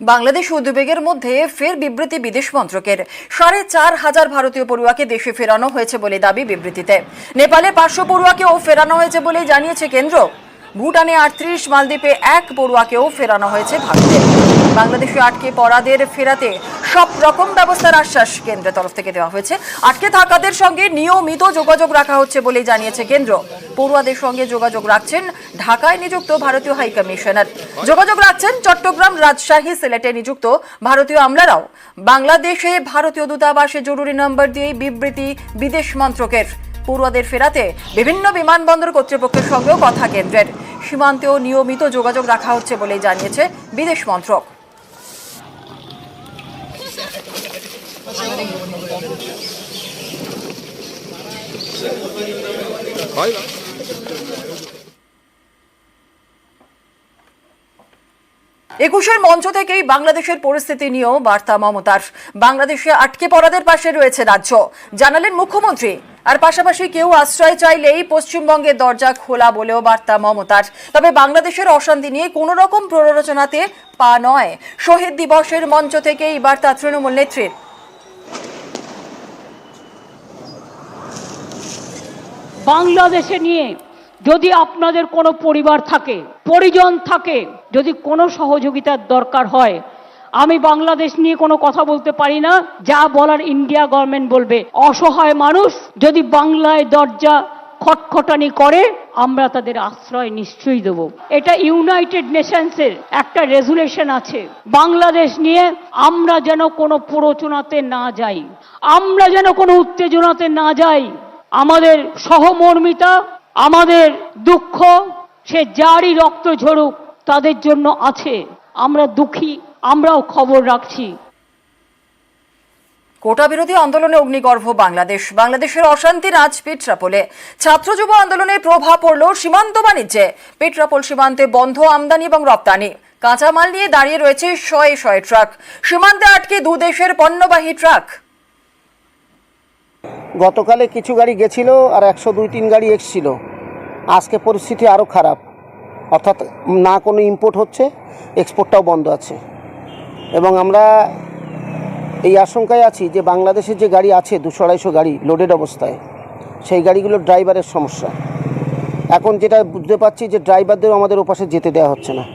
বাংলাদেশ উদ্বেগের মধ্যে ফের বিবৃতি বিদেশ মন্ত্রকের। ৪,৫০০ ভারতীয় পড়ুয়াকে দেশে ফেরানো হয়েছে বলে দাবি বিবৃতিতে। নেপালে ৫০০ পড়ুয়াকেও ফেরানো হয়েছে বলে জানিয়েছে কেন্দ্র। ভুটানে ৩৮, মালদ্বীপে ১ পড়ুয়াকেও ফেরানো হয়েছে ভারতে। বাংলাদেশে আটকে পড়াদের ফেরাতে সব রকম ব্যবস্থার আশ্বাস কেন্দ্রের তরফ থেকে দেওয়া হয়েছে। আটকে থাকাদের সঙ্গে নিয়মিত যোগাযোগ রাখা হচ্ছে বলে জানিয়েছে কেন্দ্র। পড়ুয়াদের সঙ্গে যোগাযোগ রাখছেন ঢাকায় নিযুক্ত ভারতীয় হাই কমিশনার, যোগাযোগ রাখছেন চট্টগ্রাম, রাজশাহী, সিলেটে নিযুক্ত ভারতীয় আমলারাও। বাংলাদেশে ভারতীয় দূতাবাসে জরুরি নম্বর দিয়ে বিবৃতি বিদেশ মন্ত্রকের। পড়ুয়াদের ফেরাতে বিভিন্ন বিমানবন্দর কর্তৃপক্ষের সঙ্গেও কথা কেন্দ্রের। সীমান্তেও নিয়মিত যোগাযোগ রাখা হচ্ছে বলে জানিয়েছে বিদেশ মন্ত্রক। একুশের মঞ্চ থেকেই বাংলাদেশের পরিস্থিতি নিয়েও বার্তা মমতার। বাংলাদেশে আটকে পড়াদের পাশে রয়েছে রাজ্য, জানালেন মুখ্যমন্ত্রী। আর পাশাপাশি কেউ আশ্রয় চাইলেই পশ্চিমবঙ্গের দরজা খোলা বলেও বার্তা মমতার। তবে বাংলাদেশের অশান্তি নিয়ে কোনো রকম প্ররোচনাতে পা নয়। শহীদ দিবসের মঞ্চ থেকেই বার্তা তৃণমূল নেত্রীর। বাংলাদেশে নিয়ে যদি আপনাদের কোনো পরিবার থাকে, পরিজন থাকে, যদি কোনো সহযোগিতার দরকার হয়, আমি বাংলাদেশ নিয়ে কোনো কথা বলতে পারি না। যা বলার ইন্ডিয়া গভর্নমেন্ট বলবে। অসহায় মানুষ যদি বাংলায় দরজা খটখটানি করে, আমরা তাদের আশ্রয় নিশ্চয়ই দেব। এটা ইউনাইটেড নেশনসের একটা রেজুলেশন আছে। বাংলাদেশ নিয়ে আমরা যেন কোনো প্ররোচনাতে না যাই, আমরা যেন কোনো উত্তেজনাতে না যাই। আমাদের সহমর্মিতা, আমাদের দুঃখ, সে যারই রক্ত ঝরুক তাদের জন্য আছে। আমরা দুঃখী, আমরাও খবর রাখছি। কোটা বিরোধী আন্দোলনে অগ্নিগর্ভ বাংলাদেশ। বাংলাদেশের অশান্তির আজ পেট্রাপোলে। ছাত্র যুব আন্দোলনের প্রভাব পড়ল সীমান্ত বাণিজ্যে। পেট্রাপোল সীমান্তে বন্ধ আমদানি এবং রপ্তানি। কাঁচামাল নিয়ে দাঁড়িয়ে রয়েছে শয়ে শয়ে ট্রাক। সীমান্তে আটকে দু দেশের পণ্যবাহী ট্রাক। গতকালে কিছু গাড়ি গেছিল আর 102-3 গাড়ি এসছিল। আজকে পরিস্থিতি আরও খারাপ, অর্থাৎ না কোনো ইম্পোর্ট হচ্ছে, এক্সপোর্টটাও বন্ধ আছে। এবং আমরা এই আশঙ্কায় আছি যে বাংলাদেশের যে গাড়ি আছে 200-250 গাড়ি লোডেড অবস্থায়, সেই গাড়িগুলোর ড্রাইভারের সমস্যা। এখন যেটা বুঝতে পারছি যে ড্রাইভারদেরও আমাদের ওপাশে যেতে দেওয়া হচ্ছে না।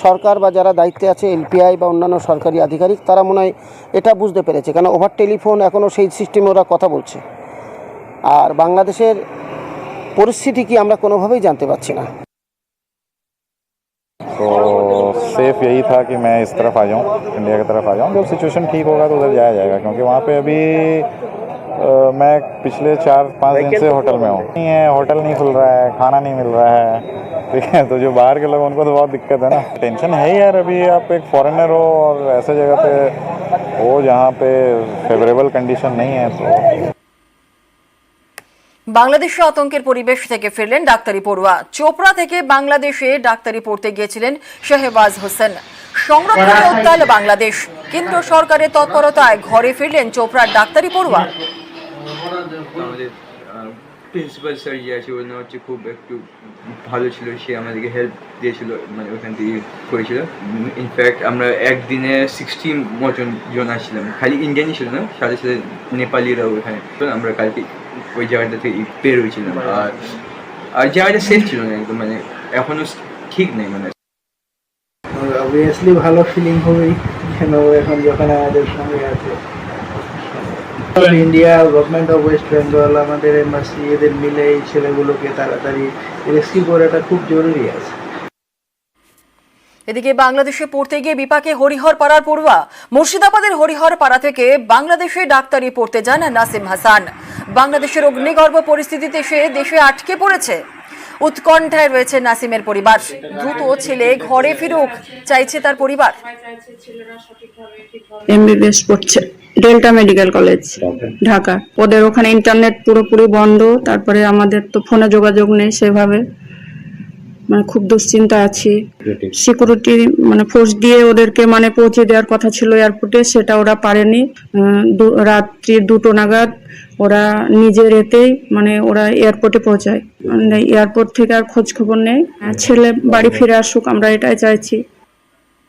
সরকার বা যারা দায়িত্বে আছে, এলপিআই বা অন্যান্য সরকারি আধিকারিক, তারা মনে হয় এটা বুঝতে পেরেছে, কারণ ওভার টেলিফোন এখনও সেই সিস্টেমে ওরা কথা বলছে। আর বাংলাদেশের পরিস্থিতি কি আমরা কোনোভাবেই জানতে পারছি না। तो सेफ यही था कि मैं इस तरफ आ जाऊँ, इंडिया की तरफ आ जाऊँ। जब सिचुएशन ठीक होगा तो उधर जाया जाएगा, क्योंकि वहाँ पे अभी मैं पिछले 4-5 दिन से होटल में हूँ। नहीं है, होटल नहीं खुल रहा है, खाना नहीं मिल रहा है, ठीक है। तो जो बाहर के लोग, उनको तो बहुत दिक्कत है ना। टेंशन है ही यार। अभी आप एक फॉरेनर हो और ऐसे जगह पे हो जहाँ पे फेवरेबल कंडीशन नहीं है। तो বাংলাদেশে আতঙ্কের পরিবেশ থেকে ফিরলেন ডাক্তারি পড়ুয়া। চোপড়া থেকে বাংলাদেশে ডাক্তারি পড়তে গিয়েছিলেন শাহবাজ হোসেন। সংরক্ষণে উত্তাল বাংলাদেশ। কেন্দ্র সরকারের তৎপরতায় ঘরে ফিরলেন চোপড়ার ডাক্তারি পড়ুয়া। প্রিন্সিপাল স্যার যে আছে ওর নাম হচ্ছে খুব একটু ভালো ছিল, সে আমাদেরকে হেল্প দিয়েছিল, মানে ওখান থেকে করেছিল। ইনফ্যাক্ট আমরা একদিনে 60 মতন জন আসছিলাম, খালি ইন্ডিয়ানই ছিল না, সাথে সাথে নেপালিরাও ওখানে। আমরা কালকে ওই জায়গাটা থেকে বের হয়েছিলাম। আর জায়গাটা সেফ ছিল না একদম, মানে এখনো ঠিক নেই। মানে অবভিয়াসলি ভালো ফিলিং হবেই, কেন এখন যখন আমাদের সঙ্গে আছে India, government of West Bengal, আমাদের এমবাসি, এদের মিলে এই ছেলেগুলোকে তাড়াতাড়ি রেস্কিউ করাটা খুব জরুরি আছে। এদিকে বাংলাদেশে পড়তে গিয়ে বিপাকে হরিহরপাড়ার পড়ুয়া। মুর্শিদাবাদের হরিহরপাড়া থেকে বাংলাদেশে ডাক্তারি পড়তে যান নাসিম হাসান। বাংলাদেশের অগ্নিগর্ভ পরিস্থিতিতে সে দেশে আটকে পড়েছে। উৎকণ্ঠায় রয়েছে নাসিমের পরিবার। দ্রুত ছেলে ঘরে ফিরুক চাইছে তার পরিবার। এমবিবিএস পড়ছে ডেল্টা মেডিকেল কলেজ, ঢাকা। ওদের ওখানে ইন্টারনেট পুরোপুরি বন্ধ, তারপরে আমাদের তো ফোনে যোগাযোগ নেই সেভাবে। মানে খুব দুশ্চিন্তা আছি। সিকিউরিটি মানে ফোর্স দিয়ে ওদেরকে মানে পৌঁছে দেওয়ার কথা ছিল এয়ারপোর্টে, সেটা ওরা পারেনি। রাত্রি 2টো নাগাদ ওরা নিজের এতেই মানে ওরা এয়ারপোর্টে পৌঁছায়। মানে এয়ারপোর্ট থেকে আর খোঁজ খবর নেই। ছেলে বাড়ি ফিরে আসুক, আমরা এটাই চাইছি।